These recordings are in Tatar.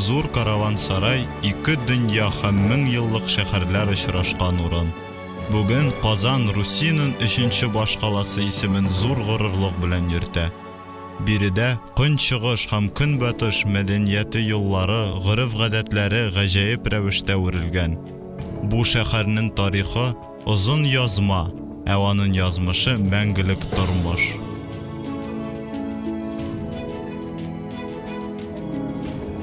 зур караван-сарай, ике дөнья һәм 1000 еллык шәһәрләр очрашкан урын. Бүген Казан Русиянең 3нче баш каласы исемен зур горурлык белән йөртә. Биредә көнчыгыш һәм көнбатыш мәдәнияте юллары, гырыф-гадәтләре гаҗәеп рәвештә үрелгән. Бу шәһәрнең тарихы озын язма, ә аның язмышы мәңгелек тормыш.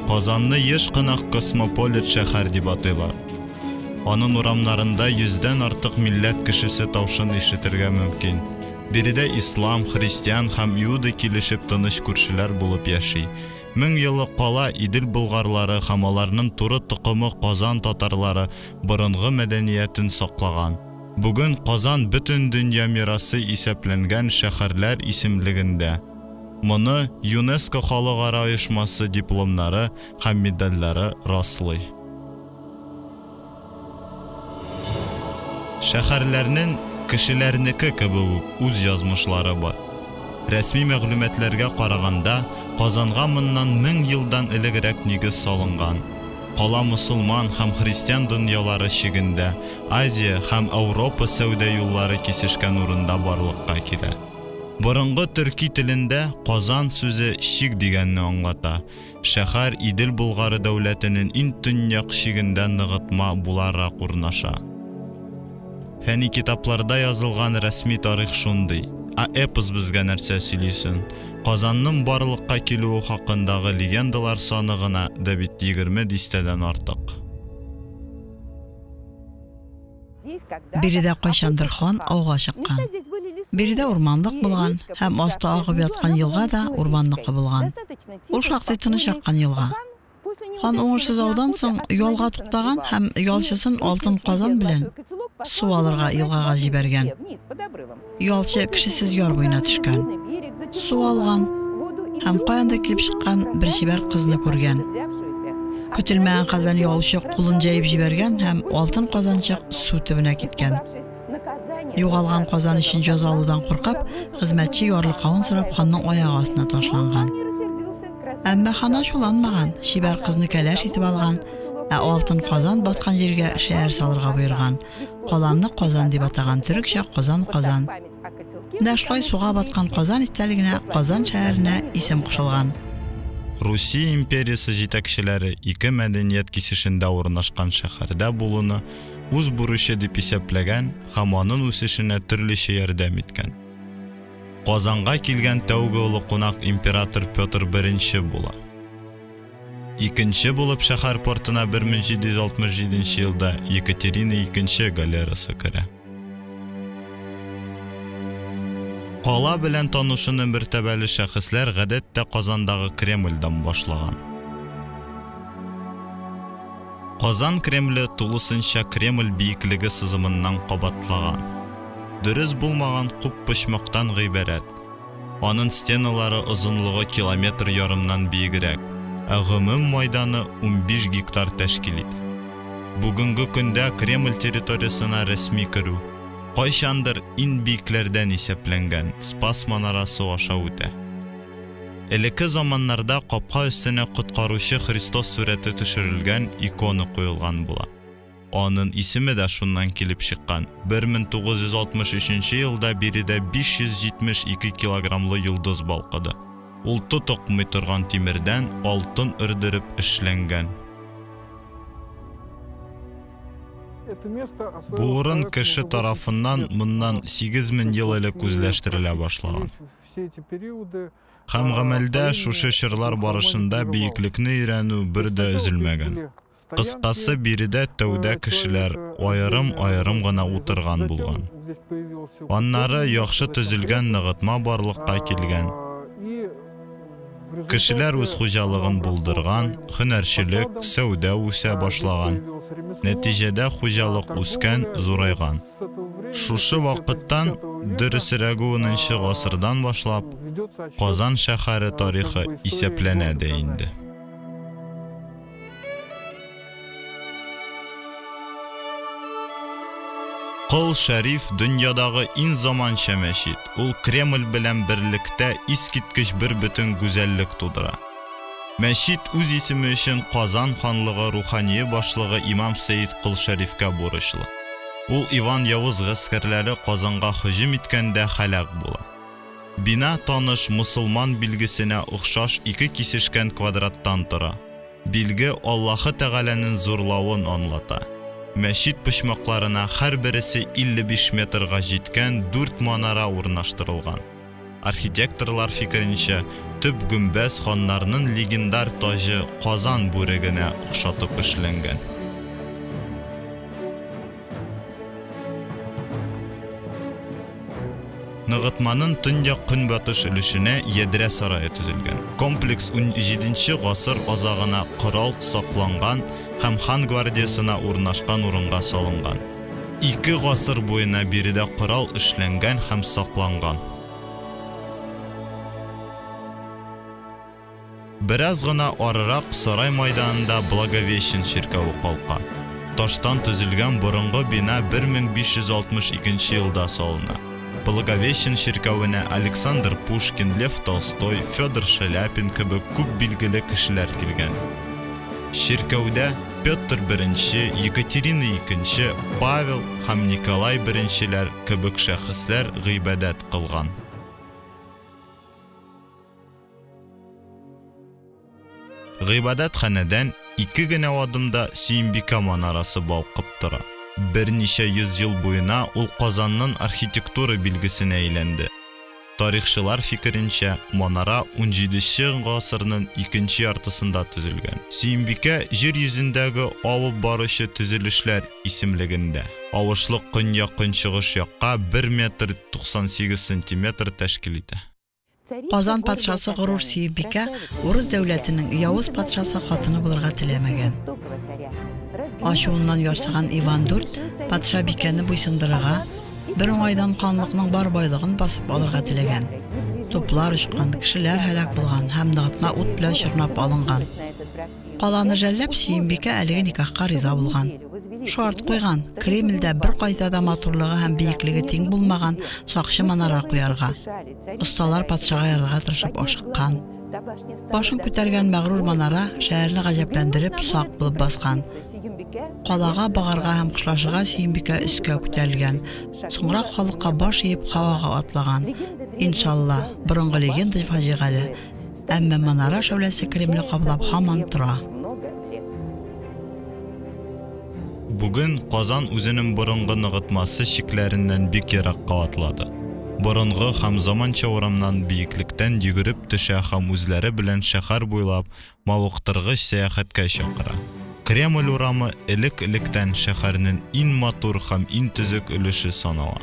Казанны еш кына космополит шәһәр дип атыйлар. Аның урамнарында 100дән артык милләт кешесе тавышын ишетергә мөмкин. Биредә ислам, христиан һәм иуда килешеп тыныч күршеләр булып яши. 1000 еллык кала Идел болгарлары һәм аларның туры тукымы Казан татарлары борынгы мәдәниятен саклаган. Бүген Казан бөтен дөнья мирасы исәпләнгән шәһәрләр исемлегендә. Моны ЮНЕСКО халыкара оешмасы дипломнары һәм медальләре раслый. Шәһәрләрнең кешеләрнеке кебек үз язмышлары бар. Рәсми мәгълүматларга караганда, Казанга моннан 1000 елдан элегрәк нигез салынган. Кала мусулман һәм христиан дөньялары чигендә, Азия һәм Европа сәүдә юллары кисешкән урында барлыкка килә. Борынгы төрки телендә Казан сүзе чик дигәнне аңлата. Шәһәр Идел болгары дәүләтенең иң төньяк чигендә ныгытма буларак урнаша. Фәнни китапларда язылган рәсми тарих шундый. Эпос безгә нәрсә сөйлисен? Казанның барлыкка килүе хакындагы легендалар саны гына да бит 20 дистәдән артык. Биредә кайчандыр хан ауга чыккан. Биредә урманлык булган һәм асты агып яткан елга да урманлык булган. Ул шактый тыныч аккан елга. Хан уңышсыз аудан соң ялга туктаган һәм ялчысын алтын казан белән су алырга елгага җибәргән. Ялчы кешесез яр буена төшкән. Су алган һәм каяндыр килеп чыккан бер чибәр кызны күргән. Көтелмәгән хәлдән ялчы кулын җәеп җибәргән һәм алтын казанчык су төбенә киткән. Югалган казан өчен җәза алудан куркып, хезмәтче ярлыкавын сорап ханның аягы астына ташланган. Әмма хан ачуланмаган, чибәр кызны кәләш итеп алган, ә алтын казан баткан җиргә шәһәр салырга боерган. Каланны Казан дип атаган, төрекчә Казан. Менә шулай суга баткан Казан истәлегенә Казан шәһәренә исем кушылган. Русия империясы җитәкчеләре ике мәдәният кисешендә урнашкан шәһәрдә булуны үз бурычы дип исәпләгән һәм аның үсешенә төрлечә ярдәм иткән. Казанга килгән тәүге улы кунак император Петр I була. Икенче булып шәһәр портына 1767 елда Екатерина II галерасы керә. Кала белән танышуны мәртәбәле шәхесләр гадәттә Казандагы Кремльдән башлаган. Казан Кремле тулысынча Кремль биеклеге сызымыннан кабатлаган. Дөрес булмаган күп почмактан гыйбарәт. Аның стеналары озынлыгы километр ярымнан биегрәк, ә гомум майданы 15 гектар тәшкил итә. Бүгенге көндә Кремль территориясына рәсми керү кайчандыр иң биекләрдән исәпләнгән Спас манарасы аша үтә. Элекке заманнарда капка өстенә коткаручы Христос сурәте төшерелгән икона куелган була. Аның исеме дә шуннан килеп чыккан. 1963 елда биредә 572 килограммлы йолдыз балкыды. Ул тотыкмый торган тимердән алтын өрдереп эшләнгән. Бу урын кеше тарафыннан моннан 8000 ел элек үзләштерелә башлаган. Һәм гамәлдә шушы чырлар барышында биеклекне өйрәнү бер дә өзелмәгән. Кыскасы биредә тәүдә кешеләр аерым гына утырган булган. Аннары яхшы төзелгән ныгытма барлыкка килгән. Кешеләр үз хуҗалыгын булдырган, һөнәрчелек, сәүдә үсә башлаган. Нәтиҗәдә хуҗалык үскән, зурайган. Шушы вакыттан дөресрәге 10нчы гасырдан башлап Казан шәһәре тарихы исәпләнә дә инде. Кол Шәриф дөньядагы иң заманча мәчет. Ул Кремль белән берлектә искиткеч бер бөтен гүзәллек тудыра. Мәчет үз исеме өчен Казан ханлыгы рухани башлыгы Имам Сәйид Кул Шәрифкә бурычлы. Ул Иван Явыз гаскәрләре Казанга һөҗүм иткәндә һәлак була. Бина таныш мусулман билгесенә охшаш ике кисешкән квадраттан тора. Билге Аллаһы Тәгаләнең зурлавын аңлата. Мәчет почмакларына һәр берсе 55 метрга җиткән 4 манара урнаштырылган. Архитекторлар фикеренчә, төп гүмбәз ханнарның легендар тажы Казан бүрегенә охшатып эшләнгән. Ныгытманың төньяк көнбатыш өлешенә ядрә сарае төзелгән. Комплекс 17 гасыр азагына корал сакланган һәм хан гвардиясына урнашкан урынга салынган. 2 гасыр буена биредә корал эшләнгән һәм сакланган. Бераз гына арырак сарай майданында Благовещен ширкәве калка. Таштан төзелгән борынгы бина 1562 елда салына. Благовещен ширкәвенә Александр Пушкин, Лев Толстой, Федор Шаляпин кебек күп билгеле кешеләр килгән. Ширкәүдә Петр I, Екатерина II, Павел һәм Николай I кебек шәхесләр гыйбадәт кылган. Гыйбадәт ханәдән 2 генә адымда Сөембикә манарасы балкып тора. Берничә йөз ел буена ул Казанның архитектура билгесенә әйләнде. Тарихчылар фикеренчә, манара 17 гасырның 2нче яртысында төзелгән. Сөембикә җир йөзендәге авып баручы төзелешләр исемлегендә. Авышлык көньяк-көнчыгыш якка 1 метр 98 сантиметр тәшкил итә. Казан патшасы Горур Сөембикә урыс дәүләтенең Явыз патшасы хатыны булырга теләмәгән. Ачуыннан ярсыган Иван IV патша бикәне буйсындырырга, бер уңайдан ханлыкның бар байлыгын басып алырга теләгән. Туплар очкан, кешеләр һәлак булган һәм ныгытма ут белән чорнап алынган. Каланы жәлләп Сөембикә әлеге никахка риза булган. Шарт куйган, Кремльдә бер кайда да матурлыгы һәм бийеклеге тиң булмаган сакчы манара куярга. Осталар патшага ярарга тырышып ашыккан. Башын күтәргән мәгърур манара шәһәрне гаҗәпләндереп сак булып баскан. Калага багарга һәм кышлашырга Сөембикә өскә күтәрелгән. Соңра халыкка баш иеп һавага атлаган. Иншалла, борынгы легенда фаҗигале. Әмма манара шәүләсе Кремль каплап һаман тора. Бүген Казан үзенең борынгы ныгытмасы шикләреннән бик еракка атлады. Борынгы һәм заманча урамнан бийеклектән йөгереп төшә һәм үзләре белән шәһәр буйлап мавыктыргыч сәяхәткә чакыра. Кремль урамы элек-электән шәһәрнең иң матур һәм иң төзек өлеше санала.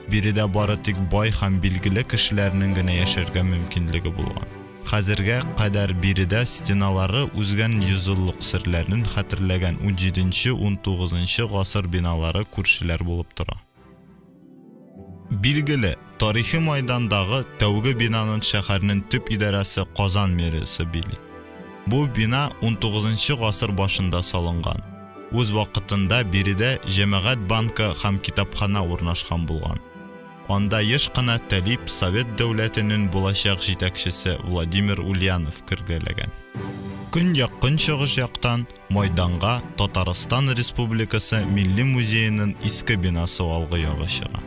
Биредә бары тик бай һәм билгеле кешеләрнең генә яшәргә мөмкинлеге булган. Хәзергә кадәр биредә стеналары үзгән йөзеллык серләрен хәтерләгән 17-19 гасыр биналары күршеләр булып тора. Билгеле, тарихи майдандагы тәүге бинаның шәһәрнең төп идарәсе Казан мэриясе били. Бу бина 19 гасыр башында салынган. Үз вакытында биредә җәмәгать банкы һәм китапхана урнашкан булган. Анда еш кына Талип Совет дәүләтенең булачак җитәкчесе Владимир Ульянов кергәләгән. Көньяк-көнчыгыш яктан майданга Татарстан Республикасы Милли музееның иске бинасы алгы ягы чыга.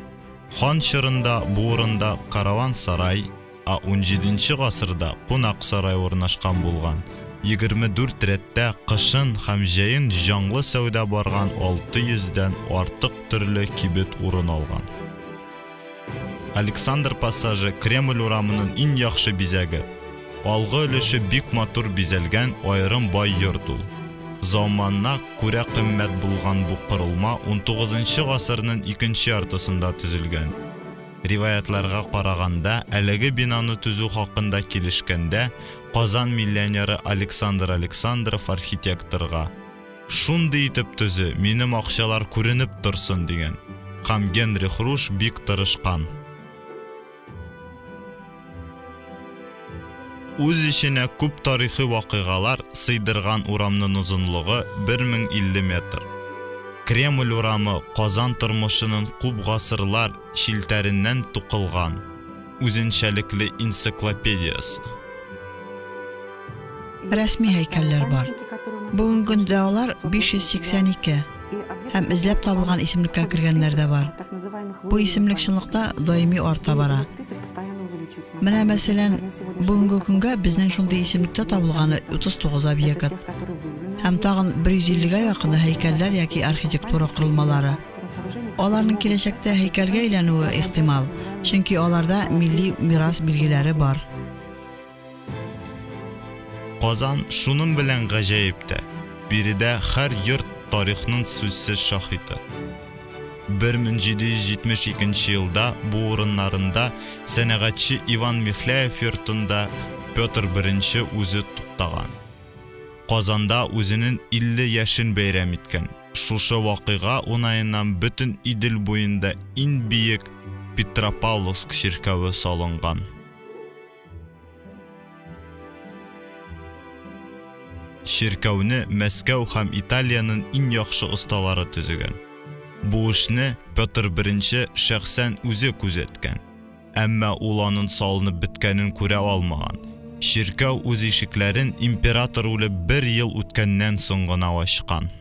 Хан чорында бу урында караван сарай, 17 гасырда Кунак сарай урнашкан булган. 24 рәттә кышын һәм җәен җанлы сәүдә барган 600дән артык төрле кибет урын алган. Александр пассажы Кремль урамының иң яхшы бизәге. Алгы өлеше бик матур бизәлгән айрым бай йорт ул. Заманна күрә кыйммәт булган бу кырылма 19 гасырның 2нче яртысында төзелгән. Риваятларга караганда, әлеге бинаны төзү хакында килешкәндә, Казан миллионеры Александр Александров архитекторга шундый итеп төзү, минем акчалар күренеп торсын дигән. Һәм Генрих Руш бик тырышкан. Үз иченә күп тарихи вакыйгалар сыйдырган урамның узынлыгы 1050 метр. Кремль урамы Казан тормышының күп гасырлар шилтәреннән тукылган үзенчәлекле энциклопедиясы. Рәсми һәйкәлләр бар. Бүгенге көндә алар 582 һәм эзләп табылган исемлеккә кергәннәр дә бар. Бу исемлек чынлыкта даими арта бара. Менә мәсәлән, бүгенге көнгә безнең шундый исемлектә табылганы 39 объект. Һәм тагын 150-гә якын һәйкәлләр яки архитектура корылмалары. Аларның киләчәктә һәйкәлгә әйләнүе ихтимал, чөнки аларда милли мирас билгеләре бар. Казан шуның белән гаҗәеп. Биредә һәр йорт тарихның сүзсез шаһиты. 1772 елда бу урыннарында сәнәгатьче Иван Михляев йортында Петр I үзе туктаган. Казанда үзенең 50 яшен бәйрәм иткән. Шушы вакыйга уңаеннан бөтен Идел буенда иң биек Петропавловск ширкәве салынган. Ширкәүне Мәскәү һәм Италияның иң яхшы осталары төзегән. Бу эшне Петр I шәхсән үзе күзәткән. Әмма ул аның салынып биткәнен күрә алмаган. Ширкәү үз ишекләрен император үлеп 1 ел үткәннән соң гына ачкан.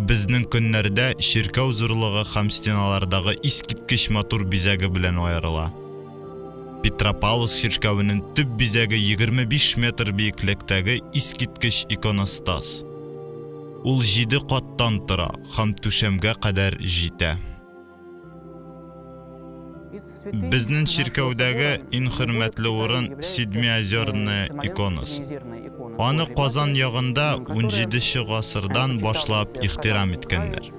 Безнең көннәрдә ширкәү зурлыгы һәм стеналардагы искиткеч матур бизәге белән аерыла. Петропавловск ширкәвенең төп бизәге 25 метр биеклектәге искиткеч иконостас. Ул 7 каттан тора һәм түшәмгә кадәр җитә. Безнең ширкәүдәге иң хөрмәтле урын Седмиозерная иконасы. Аны Казан ягында 17 гасырдан башлап ихтирам иткәннәр.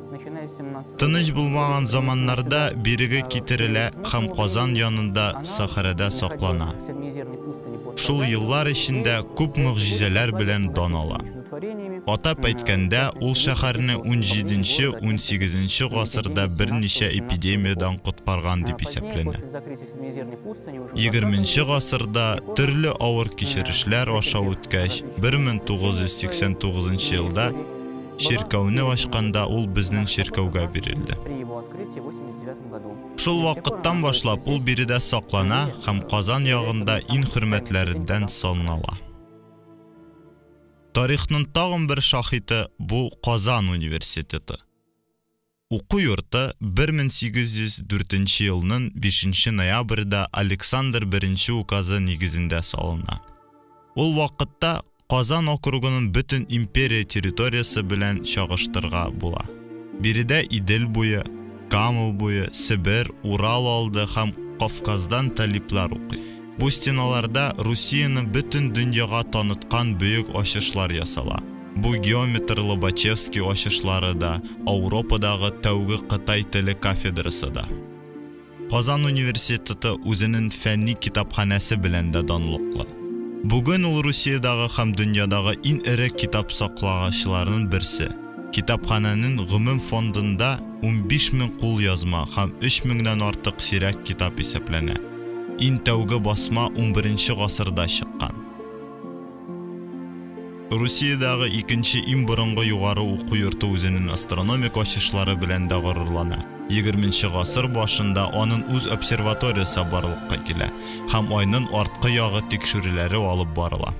Тыныч булмаган заманнарда биреге китерелә һәм Казан янында сахарада саклана. Шул еллар эчендә күп мөгъҗизалар белән данала. Атап әйткәндә, ул шәһәрне 17-18 гасырда берничә эпидемиядан коткарган дип исәпләнә. 20 гасырда төрле авыр кичерешләр аша үткәч, 1989 елда ширкәүне ачканда ул безнең ширкәүгә бирелде. Шул вакыттан башлап ул биредә саклана һәм Казан ягында иң хөрмәтләрдән санала. Тарихның тагын бер шаһиты бу Казан университеты. Уку йорты 1804 елның 5 ноябрьдә Александр I указы нигезендә салына. Ул вакытта Казан округының бөтен империя территориясы белән чагыштырга була. Биредә Идел буе, Кама буе, Сибир, Урал алды һәм Кавказдан талиплар укый. Бу стеналарда Русияны бөтен дөньяга таныткан бөек ачышлар ясала. Бу геометр Лобачевский ачышлары да, Европадагы тәүге Кытай теле кафедрасы да. Казан университеты үзенең фәнни китапханәсе белән дә данлыклы. Бүген ул Русиядагы һәм дөньядагы иң эре китап саклагычларның берсе. Китапханәнең гомум фондында 15,000 кул язма һәм 3,000-дән артык сирәк китап исәпләнә. Иң тәүге басма 11 гасырда чыккан. Русиядагы икенче иң борынгы югары уку йорты үзенең астрономик ачышлары белән дә горурлана. 20 гасыр башында аның үз обсерваториясы барлыкка килә һәм айның арткы ягы тикшерүләре алып барыла.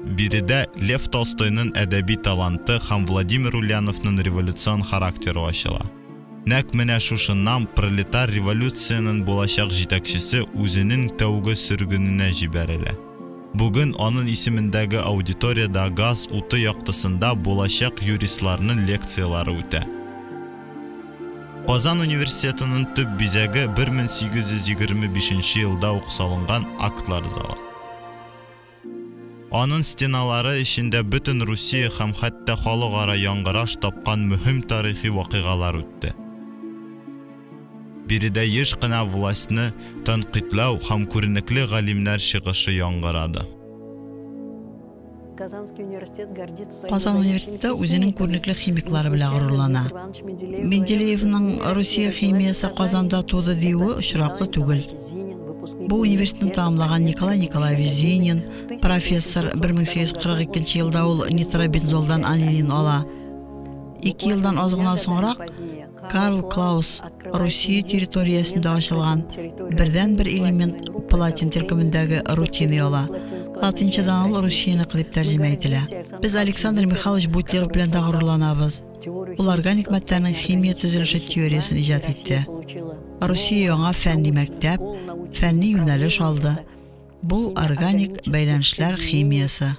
Биредә Лев Толстойның әдәби таланты һәм Владимир Ульяновның революцион характеры ачыла. Нәк менә шушыннан пролетар революцияның булачак җитәкчесе үзенең тәүге сөргененә җибәрелә. Бүген аның исемендәге аудиторияда газ уты яктысында булачак юристларның лекциялары үтә. Казан университетының төп бизәге 1825 елда ук салынган актлар залы. Аның стеналары эчендә бөтен Русия һәм хәтта халыкара яңгыраш тапкан мөһим тарихи вакыйгалар үтте. Биредә еш кына властьны тәнкыйтьләү һәм күренекле галимнәр чыгышы яңгырады. Казан университеты үзенең күренекле химиклары белән горурлана. Менделеевның Русия химиясе Казанда туды диюе очраклы түгел. Бу университетны тамамлаган Николай Николаевич Зинин, профессор, 1842 елда ул нитробензолдан анилин ала. 2 елдан аз гына соңрак Карл Клаус Русия территориясында ачылган бердән-бер элемент Палатин төркемендәге рутина яла. Латинчадан ул Русияны дип тәрҗемә ителә. Без Александр Михайлович Бутлеров белән дә горурланабыз. Ул органик матдәнең химия төзелеше теориясын иҗат итте. Русия яңа фәнни мәктәп, фәнни юнәлеш алды. Бу органик бәйләнешләр химиясы.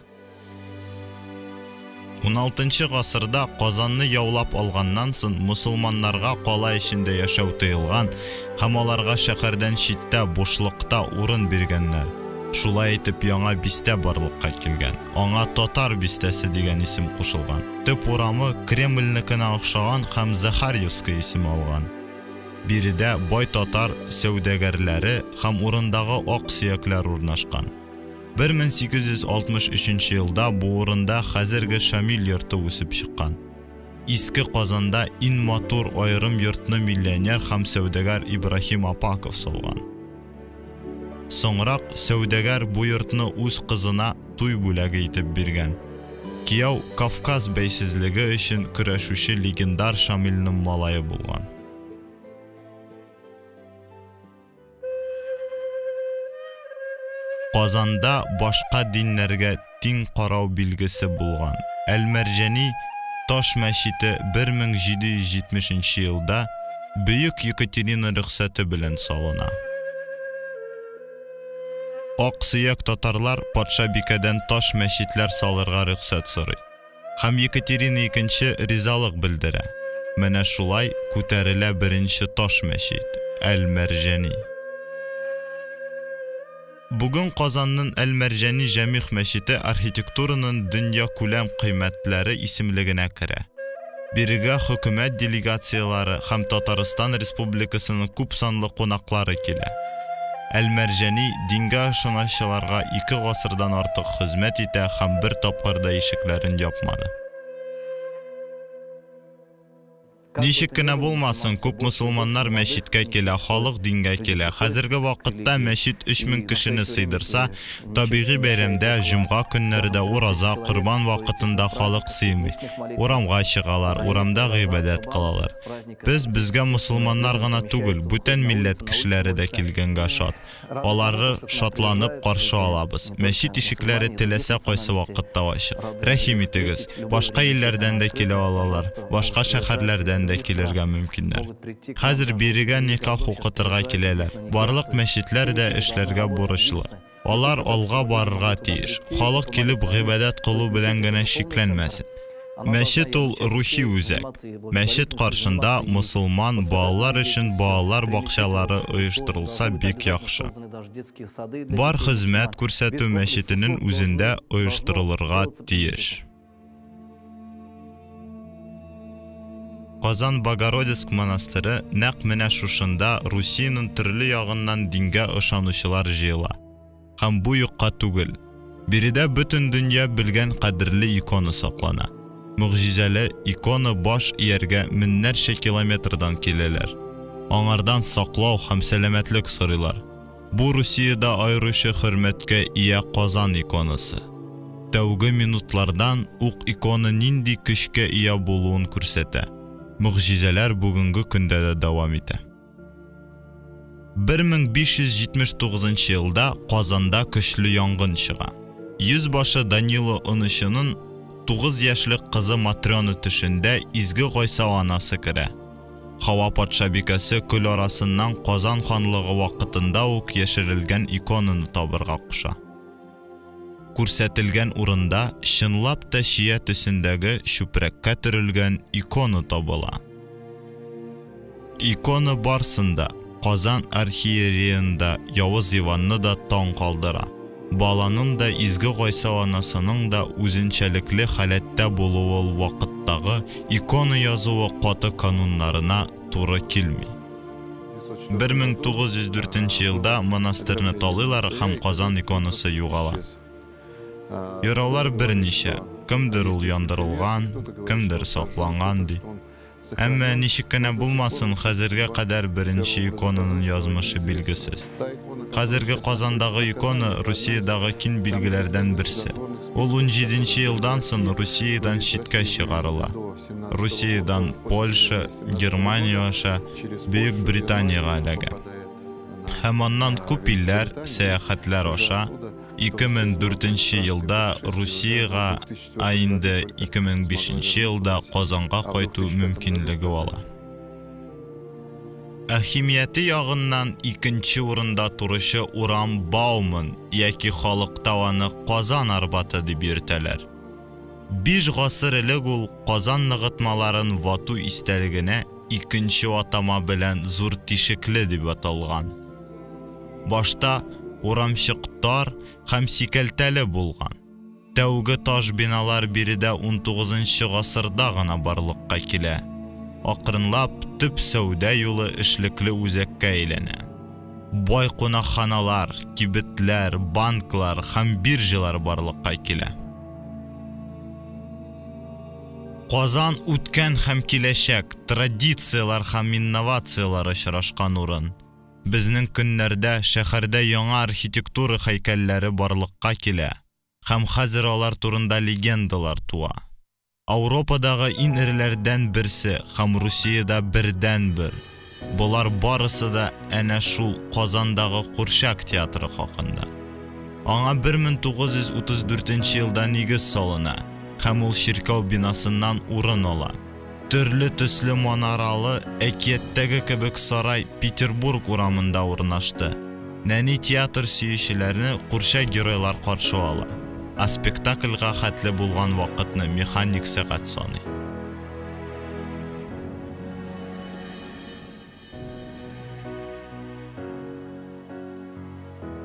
16 гасырда Казанны яулап алганнан соң мусулманнарга кала эчендә яшәү тыелган, һәм аларга шәһәрдән читтә бушлыкта урын биргәннәр. Шулай итеп яңа бистә барлыкка килгән. Аңа Татар бистәсе дигән исем кушылган. Төп урамы Кремльнекенә охшаган һәм Захарьевский исем алган. Биредә бай татар сәүдәгәрләре һәм урындагы ак сөякләр урнашкан. 1863 елда бу урында хәзерге Шамил йорты үсеп чыккан. Иске Казанда ин матур айрым йортны миллионер һәм сәүдәгәр Ибрахим Апаков салган. Соңрак сәүдәгәр бу йортны үз кызына туй бүләге итеп биргән. Кияү Кавказ бәйсезлеге өчен көрәшүче легендар Шамилның малае булган. Казанда башка диннәргә тиң карау билгесе булган. Әл-Мәрҗани таш мәчете 1770 елда Бөек Екатерина рөхсәте белән салына. Ак сөяк татарлар патша бикәдән таш мәчетләр салырга рөхсәт сорый. Һәм Екатерина II ризалык белдерә. Менә шулай күтәрелә беренче таш мәчет Әл-Мәрҗани. Бүген Казанның Әл-Мәрҗани Җәмигъ мәчете архитектураның дөнья күләм кыйммәтләре исемлегенә керә. Бирегә хөкүмәт делегациялары һәм Татарстан Республикасының күп санлы кунаклары килә. Әл-Мәрҗани дингә ышанучыларга 2 гасырдан артык хезмәт итә һәм бер тапкыр да ишекләрен япмады. Ничек кенә булмасын, күп мусулманнар мәчеткә килә, халык дингә килә. Хәзерге вакытта мәчет 3000 кешене сыйдырса, табигый бәйрәмдә, җомга көннәрендә, ураза, Корбан вакытында халык сыймый. Урамга чыгалар, урамда гыйбадәт кылалар. Безгә мусулманнар гына түгел, бүтән милләт кешеләре дә килгәнгә шат. Аларны шатланып каршы алабыз. Мәчет ишекләре теләсә кайсы вакытта ачык. Рәхим итегез. Башка илләрдән дә килә алалар, башка шәһәрләрдән дә килергә мөмкиннәр. Хәзер бирегә никах укытырга киләләр. Барлык мәчетләр дә эшләргә бурычлы. Алар алга барырга тиеш. Халык килеп гыйбадәт кылу белән генә шикләнмәсен. Мәчет ул рухи үзәк. Мәчет каршында мусулман балалар өчен балалар бакчалары оештырылса бик яхшы. Бар хезмәт күрсәтү мәчетенең үзендә оештырылырга тиеш. Казан Богородицк монастыры нәкъ менә шушында Русияның төрле ягыннан дингә ышанучылар җыела. Һәм бу юкка түгел. Биредә бөтен дөнья белгән кадерле икона саклана. Мөгъҗизәле икона баш ияргә меңнәрчә километрдан киләләр. Аңардан саклау һәм сәламәтлек сорыйлар. Бу Русиядә аеручы хөрмәткә ия Казан иконасы. Тәүге минутлардан ук икона нинди көчкә ия булуын күрсәтә. Мөгъҗизәләр бүгенге көндә дә дәвам итә. 1579 елда Казанда көчле янгын чыга. Йөзбашы Данило Онышының 9 яшьлек кызы Матрёна төшендә изге Гайса анасы керә. Хава патша бикәсе күл арасыннан Казан ханлыгы вакытында ук яшерелгән иконаны табырга куша. Күрсәтелгән урында чынлап та шия төсендәге чүпрәккә төрелгән икона табыла. Икона барсында Казан архиереенда Явыз Иванны да таң калдыра. Баланың да изге Гайса анасының да үзенчәлекле халәттә булуы вакыттагы икона язуы каты кануннарына туры килми. 1904 елда монастырны талыйлар һәм Казан иконасы югала. Йөрәүләр берничә, кемдер ул яндырылган, кемдер сакланган ди. Әмма ничек кенә булмасын, хәзергә кадәр беренче иконаның язмышы билгесез. Хәзерге Казандагы икона Русиядагы кин билгеләрдән берсе. Ул 17 елдан соң Русиядан читкә чыгарыла. Русиядан Польша, Германия аша Бөек Британияга эләгә. Һәм аннан күп илләр, сәяхәтләр аша 2004 елда Русияга, инде 2005 елда Казанга кайту мөмкинлеге ала. Әһимияте ягыннан икенче урында турышы Урам Бауман яки халыкта аны Казан Арбаты дип йөртәләр. 5 гасыр элек ул Казан ныгытмаларын вату истәлегенә икенче атама белән Зур Тишекле дип аталган. Башта урамчыктар һәм сикәлтәле булган. Тәүге таш биналар биредә 19 гасырда гына барлыкка килә. Акрынлап төп сәүдә юлы эшлекле үзәккә әйләнә. Бай кунакханалар, кибетләр, банклар һәм биржалар барлыкка килә. Казан үткән һәм киләчәк, традициялар һәм инновациялар очрашкан урын. Безнең көннәрдә шәһәрдә яңа архитектура һәйкәлләре барлыкка килә, һәм хәзер алар турында легендалар туа. Ауропадагы иң эреләрдән берсе һәм Русиядә бердән-бер. Булар барысы да әнә шул Казандагы Курчак театры хакында. Аңа 1934 елда нигез салына, һәм ул чиркәү бинасыннан урын ала. Төрле төсле манаралы әкияттәге кебек сарай Петербург урамында урнашты. Нәни театр сөючеләрне Курчак геройлар каршы ала. А спектакльга хәтле булган вакытны механик сәгать саный.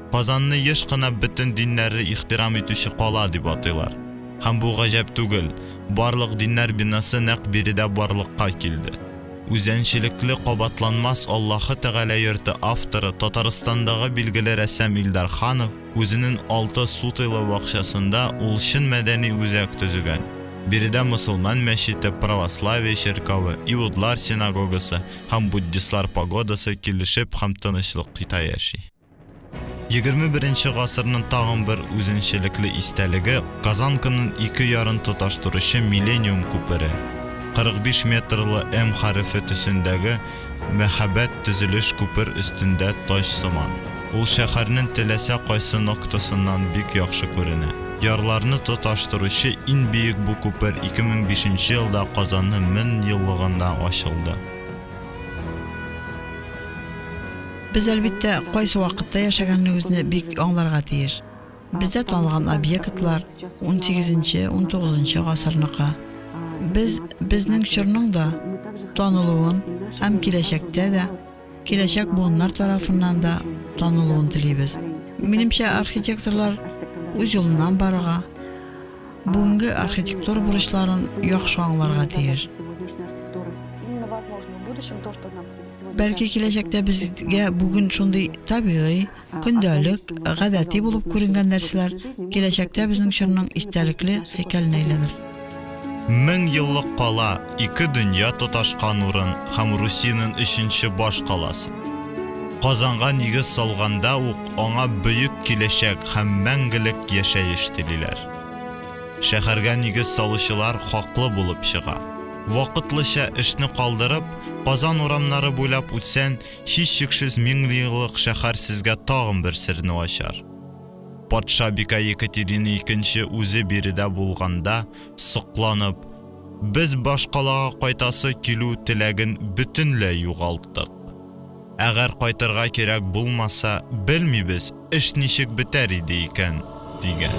Казанны еш кына бөтен диннәрне ихтирам итүче кала дип атыйлар. Һәм бу гаҗәп түгел. Барлык диннәр бинасы нәкъ биредә барлыкка килде. Үзәнчелекле кабатланмас Аллаһы Тәгалә йорты авторы Татарстандагы билгеле рәссам Илдар Ханов үзенең 6 сутыйлы бакчасында ул чын мәдәни үзәк төзегән. Биредә мусулман мәчете, православие чиркәве, иудлар синагогасы һәм буддистлар пагодасы килешеп һәм тынычлык кыйта яши. 21 гасырның тагын бер үзенчелекле истәлеге Казанканың 2 ярын тоташтыручы Миллениум күпере. 45 метрлы М хәрефе төсендәге мәхәббәт төзелеш күпер өстендә таш сыман. Ул шәһәрнең теләсә кайсы ноктасыннан бик яхшы күренә. Ярларны тоташтыручы иң бийек бу күпер 2005 елда Казанның 1000 еллыгында ачылды. Без әлбиттә кайсы вакытта яшәгәнлегебезне бик аңларга тиеш. Бездә танылган объектлар 18-19 гасырныкы. Безнең чорның да танылуын һәм киләчәктә дә киләчәк буыннар тарафыннан да танылуын телибез. Минемчә архитекторлар үз юлыннан барырга, бүгенге архитектура бурычларын яхшы аңларга тиеш. Бәлки киләчәктә безгә бүген шундый табигый, көндәлек, гадәти булып күренгән нәрсәләр киләчәктә безнең чорның истәлекле һәйкәленә әйләнер. 1000 еллык кала, 2 дөнья тоташкан урын һәм Русиянең 3нче баш каласы. Казанга нигез салганда ук аңа бөек киләчәк һәм мәңгелек яшәеш телиләр. Шәһәргә нигез салучылар хаклы булып чыга. Вакытлыча эшне калдырып, Казан урамнары буйлап үтсән, һичшиксез 1000 еллык шәһәр сезгә тагын бер серне ачар. Патша Бика Екатерина II үзе биредә булганда сокланып, без башкалага кайтасы килү теләген бөтенләй югалттык. Әгәр кайтырга кирәк булмаса, белмибез, эш ничек бетәр иде икән, дигән.